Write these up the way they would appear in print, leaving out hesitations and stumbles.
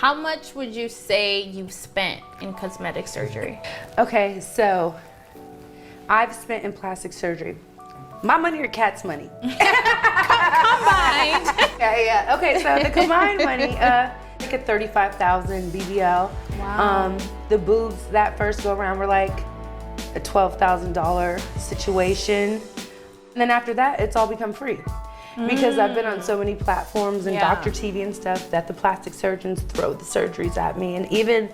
How much would you say you've spent in cosmetic surgery? Okay, so I've spent in plastic surgery. My money or Kat's money? Combined. Yeah. Okay, so the combined money, like a 35,000 BBL. Wow. The boobs that first go around were like a $12,000 situation. And then after that, it's all become free. Because I've been on so many platforms and Dr. TV and stuff that the plastic surgeons throw the surgeries at me and even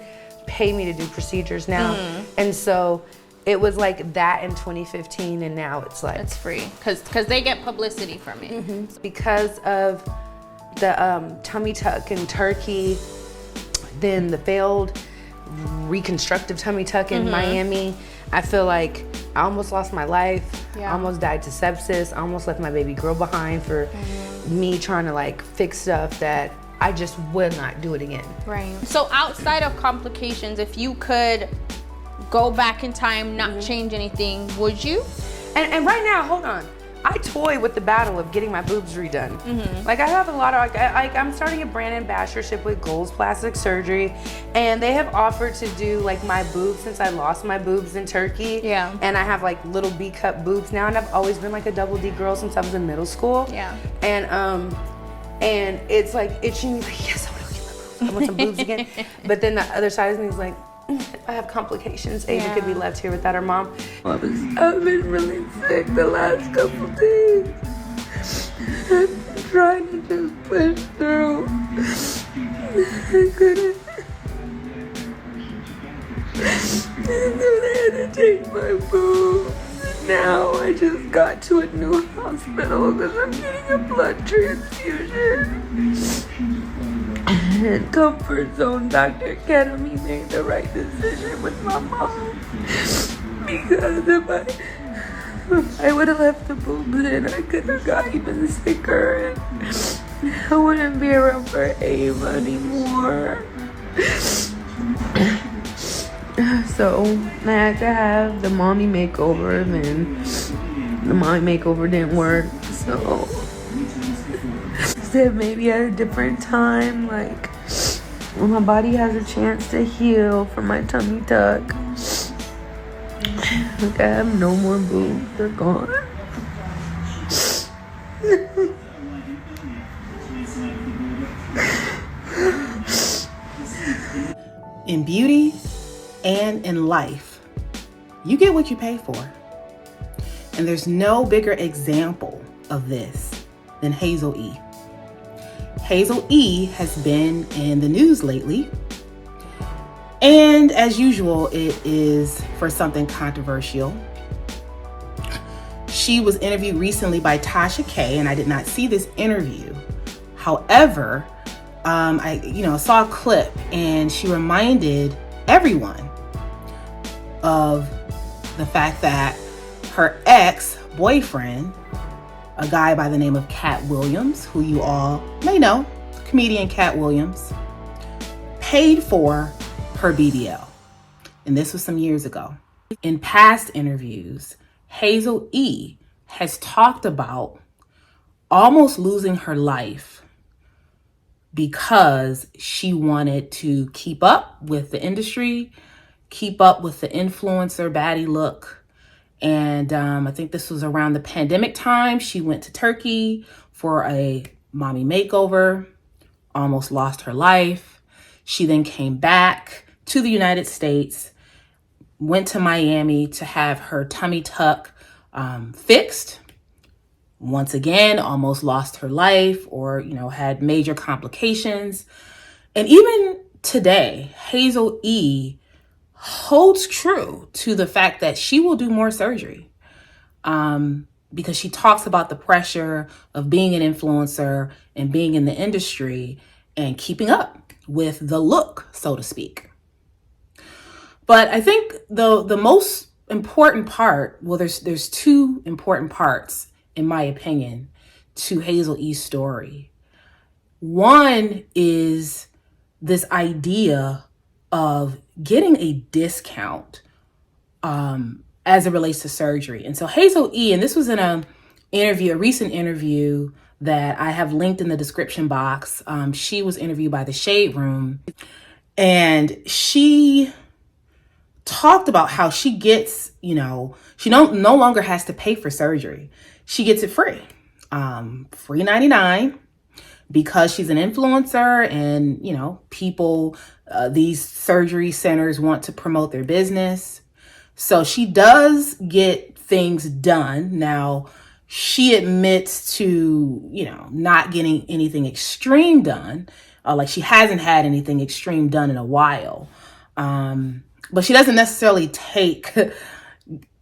pay me to do procedures now. And so it was like that in 2015, and now it's like It's free because they get publicity from it. because of the tummy tuck in Turkey, then the failed reconstructive tummy tuck in Miami. I feel like I almost lost my life. I almost died to sepsis. I almost left my baby girl behind for me trying to like fix stuff that I just would not do it again. Right. So outside of complications, if you could go back in time, not change anything, would you? And right now, hold on. I toy with the battle of getting my boobs redone. Like I have a lot of, I'm starting a brand ambassadorship with Goals Plastic Surgery, and they have offered to do like my boobs since I lost my boobs in Turkey. Yeah. And I have like little B cup boobs now, and I've always been like a double D girl since I was in middle school. Yeah. And it's like itching me, like yes, I want to get my boobs. I want some boobs again. But then the other side of me is like, if I have complications, Ava could be left here without her mom. I've been really sick the last couple days. I've been trying to just push through. I couldn't. And then I had to take my boobs. Now I just got to a new hospital because I'm getting a blood transfusion. And comfort zone, Dr. Academy made the right decision with my mom. Because if I would have left the boobs in, I could have got even sicker. And I wouldn't be around for Ava anymore. So I had to have the mommy makeover, and the mommy makeover didn't work. So said maybe at a different time, like when my body has a chance to heal from my tummy tuck. Like I have no more boobs, they're gone. In beauty and in life, you get what you pay for. And there's no bigger example of this than Hazel-E. Hazel-E has been in the news lately, and as usual, it is for something controversial. She was interviewed recently by Tasha K, and I did not see this interview. However, I saw a clip, and she reminded everyone of the fact that her ex-boyfriend, a guy by the name of Cat Williams, who you all may know, comedian Cat Williams, paid for her BBL. And this was some years ago. In past interviews, Hazel-E has talked about almost losing her life because she wanted to keep up with the industry, keep up with the influencer baddie look. And I think this was around the pandemic time. She went to Turkey for a mommy makeover, almost lost her life. She then came back to the United States, went to Miami to have her tummy tuck fixed. Once again, almost lost her life or, had major complications. And even today, Hazel-E holds true to the fact that she will do more surgery because she talks about the pressure of being an influencer and being in the industry and keeping up with the look, so to speak. But I think the most important part, well, there's two important parts, in my opinion, to Hazel-E's story. One is this idea of getting a discount as it relates to surgery. And so Hazel-E, and this was in a recent interview that I have linked in the description box. She was interviewed by the Shade Room, and she talked about how she gets, she no longer has to pay for surgery. She gets it free, free 99, because she's an influencer, and people, these surgery centers want to promote their business. So she does get things done. Now, she admits to, not getting anything extreme done. Like, she hasn't had anything extreme done in a while. But she doesn't necessarily take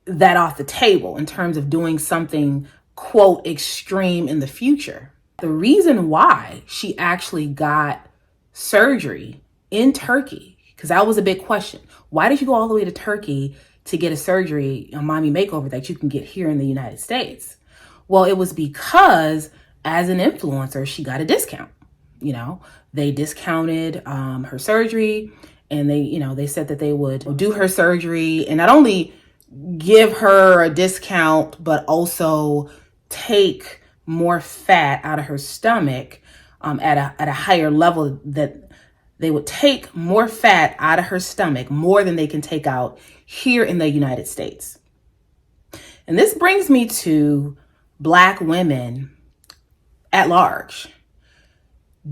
that off the table in terms of doing something, quote, extreme in the future. The reason why she actually got surgery in Turkey, because that was a big question. Why did you go all the way to Turkey to get a surgery, a mommy makeover that you can get here in the United States? Well, it was because as an influencer, she got a discount. They discounted her surgery, and they said that they would do her surgery and not only give her a discount, but also take more fat out of her stomach at a higher level, that they would take more fat out of her stomach, more than they can take out here in the United States. And this brings me to Black women at large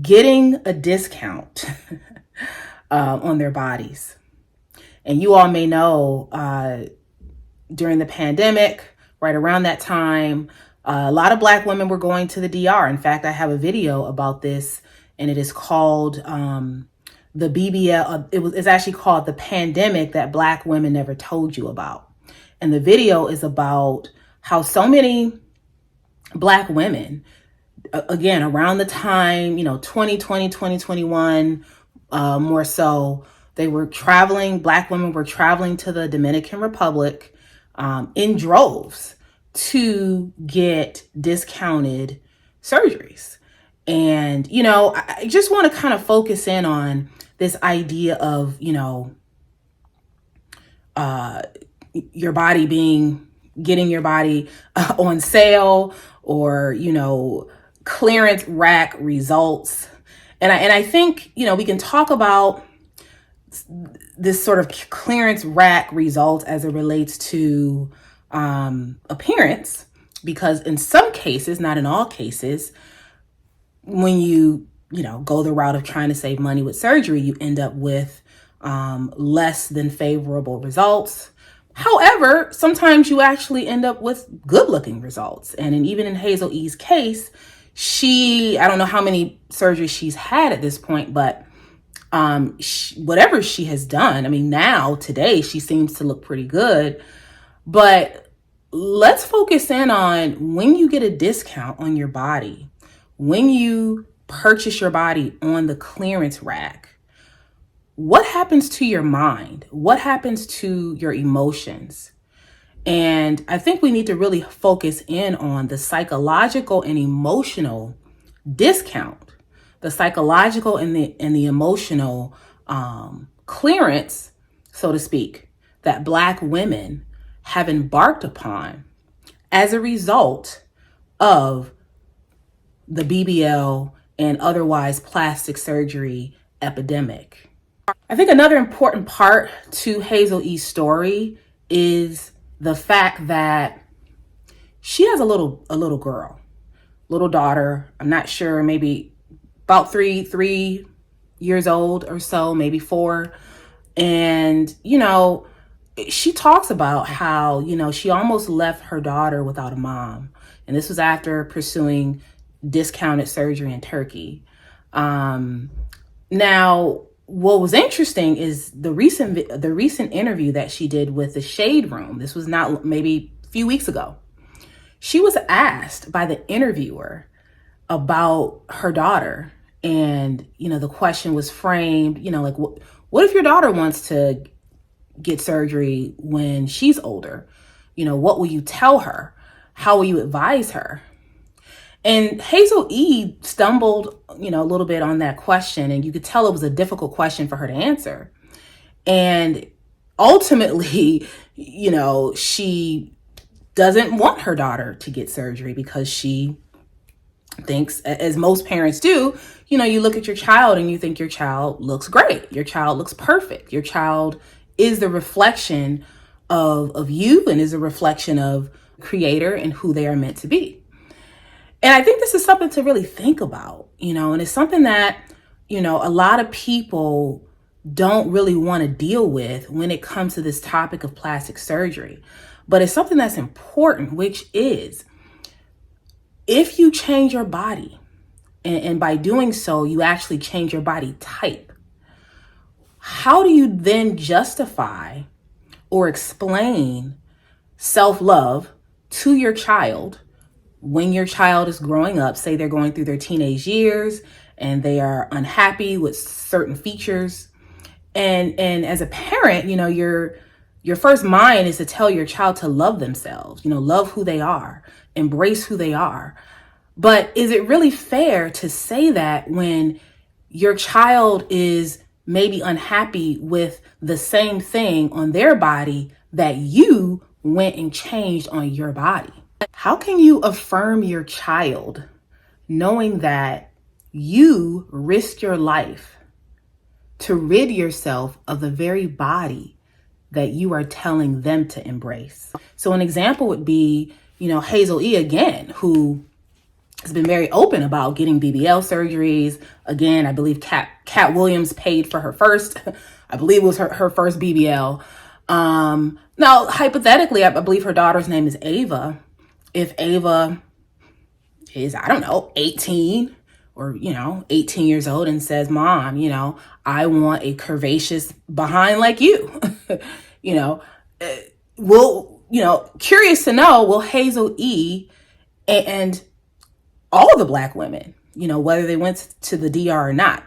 getting a discount on their bodies. And you all may know, during the pandemic, right around that time, a lot of Black women were going to the DR. In fact, I have a video about this, and it is called the BBL. It's actually called The Pandemic That Black Women Never Told You About. And the video is about how so many Black women, again, around the time, 2020, 2021, more so, they were traveling, Black women were traveling to the Dominican Republic in droves to get discounted surgeries. And, I just want to kind of focus in on this idea of, getting your body on sale, or, clearance rack results. And I think, we can talk about this sort of clearance rack result as it relates to appearance, because in some cases, not in all cases, when you go the route of trying to save money with surgery, you end up with less than favorable results. However, sometimes you actually end up with good looking results. And even in Hazel-E's case, I don't know how many surgeries she's had at this point, but whatever she has done, today she seems to look pretty good. But let's focus in on when you get a discount on your body, when you purchase your body on the clearance rack. What happens to your mind? What happens to your emotions? And I think we need to really focus in on the psychological and emotional discount, the psychological and the emotional clearance, so to speak, that Black women have embarked upon as a result of the BBL and otherwise plastic surgery epidemic. I think another important part to Hazel-E's story is the fact that she has a little girl, little daughter. I'm not sure, maybe about three years old or so, maybe 4. And, she talks about how, she almost left her daughter without a mom. And this was after pursuing discounted surgery in Turkey. Now, what was interesting is the recent interview that she did with the Shade Room. This was not maybe a few weeks ago. She was asked by the interviewer about her daughter. And, the question was framed, like, what if your daughter wants to get surgery when she's older? What will you tell her? How will you advise her? And Hazel-E stumbled, a little bit on that question, and you could tell it was a difficult question for her to answer. And ultimately, she doesn't want her daughter to get surgery because she thinks, as most parents do, you look at your child and you think your child looks great. Your child looks perfect. Your child is the reflection of you and is a reflection of Creator and who they are meant to be. And I think this is something to really think about, and it's something that, a lot of people don't really want to deal with when it comes to this topic of plastic surgery. But it's something that's important, which is if you change your body, and by doing so, you actually change your body type, how do you then justify or explain self-love to your child when your child is growing up? Say they're going through their teenage years and they are unhappy with certain features. And as a parent, your first mind is to tell your child to love themselves, love who they are, embrace who they are. But is it really fair to say that when your child is maybe unhappy with the same thing on their body that you went and changed on your body? How can you affirm your child knowing that you risked your life to rid yourself of the very body that you are telling them to embrace? So an example would be, Hazel-E again, who has been very open about getting BBL surgeries. Again, I believe Cat Williams paid for her first, I believe it was her first BBL. Now, hypothetically, I believe her daughter's name is Ava. If Ava is, 18 or, 18 years old and says, Mom, I want a curvaceous behind like you, curious to know, will Hazel-E and all the Black women, whether they went to the DR or not,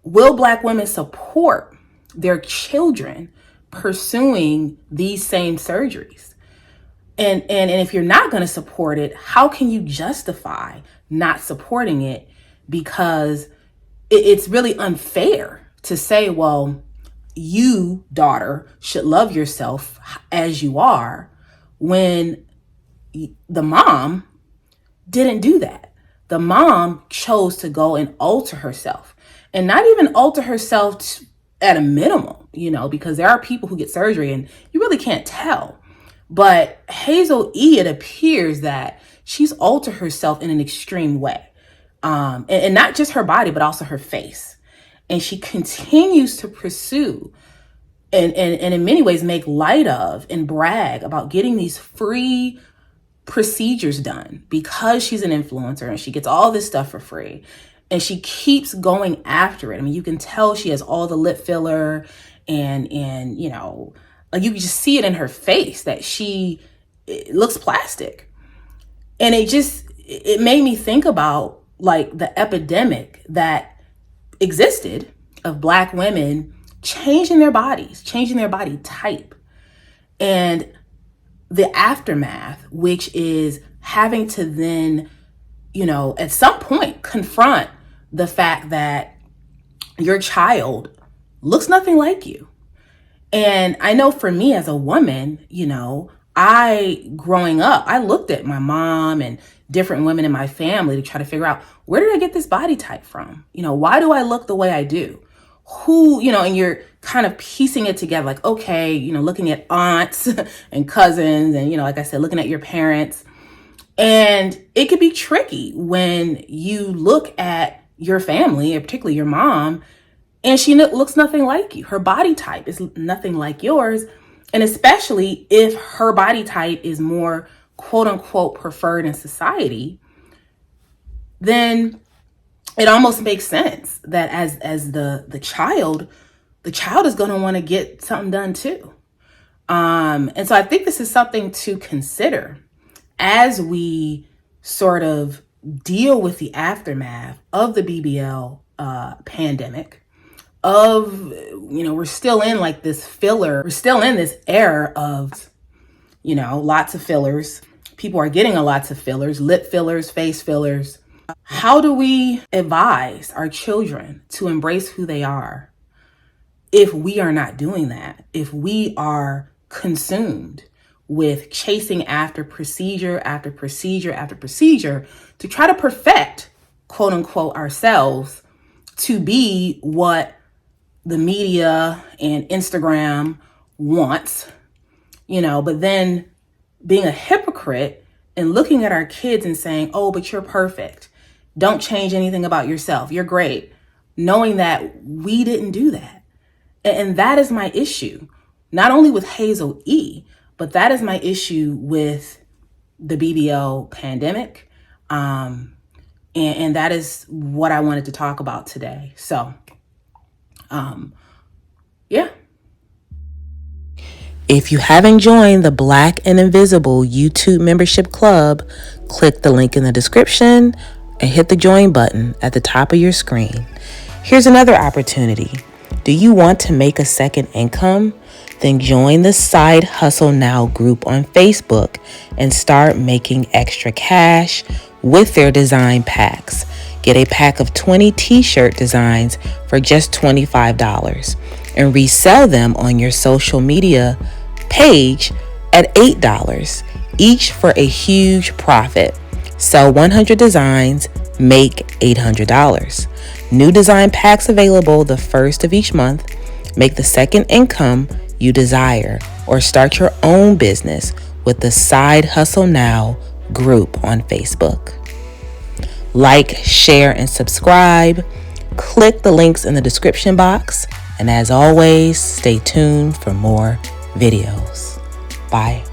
will Black women support their children pursuing these same surgeries? And if you're not going to support it, how can you justify not supporting it? Because it's really unfair to say, well, you, daughter, should love yourself as you are, when the mom didn't do that. The mom chose to go and alter herself, and not even alter herself at a minimum, because there are people who get surgery and you really can't tell. But Hazel-E, it appears that she's altered herself in an extreme way. And not just her body, but also her face. And she continues to pursue and in many ways make light of and brag about getting these free procedures done because she's an influencer and she gets all this stuff for free. And she keeps going after it. I mean, you can tell she has all the lip filler and like you can just see it in her face that it looks plastic. And it made me think about like the epidemic that existed of Black women changing their bodies, changing their body type, and the aftermath, which is having to then, at some point confront the fact that your child looks nothing like you. And I know for me as a woman, growing up, I looked at my mom and different women in my family to try to figure out, where did I get this body type from? Why do I look the way I do? Who, and you're kind of piecing it together, like, okay, looking at aunts and cousins and, like I said, looking at your parents. And it could be tricky when you look at your family, and particularly your mom, and she looks nothing like you. Her body type is nothing like yours. And especially if her body type is more quote unquote preferred in society, then it almost makes sense that as the child is going to want to get something done too. And so I think this is something to consider as we sort of deal with the aftermath of the BBL pandemic. We're still in like this filler. We're still in this era of, lots of fillers. People are getting lots of fillers, lip fillers, face fillers. How do we advise our children to embrace who they are if we are not doing that? If we are consumed with chasing after procedure after procedure after procedure to try to perfect, quote unquote, ourselves to be what the media and Instagram wants, but then being a hypocrite and looking at our kids and saying, oh, but you're perfect. Don't change anything about yourself. You're great. Knowing that we didn't do that. And that is my issue, not only with Hazel-E, but that is my issue with the BBL pandemic. And that is what I wanted to talk about today. So, yeah. If you haven't joined the Black and Invisible YouTube membership club, click the link in the description and hit the join button at the top of your screen. Here's another opportunity. Do you want to make a second income? Then join the Side Hustle Now group on Facebook and start making extra cash with their design packs. Get a pack of 20 t-shirt designs for just $25 and resell them on your social media page at $8, each for a huge profit. Sell 100 designs, make $800. New design packs available the first of each month. Make the second income you desire or start your own business with the Side Hustle Now group on Facebook. Like, share, and subscribe. Click the links in the description box. And as always, stay tuned for more videos. Bye.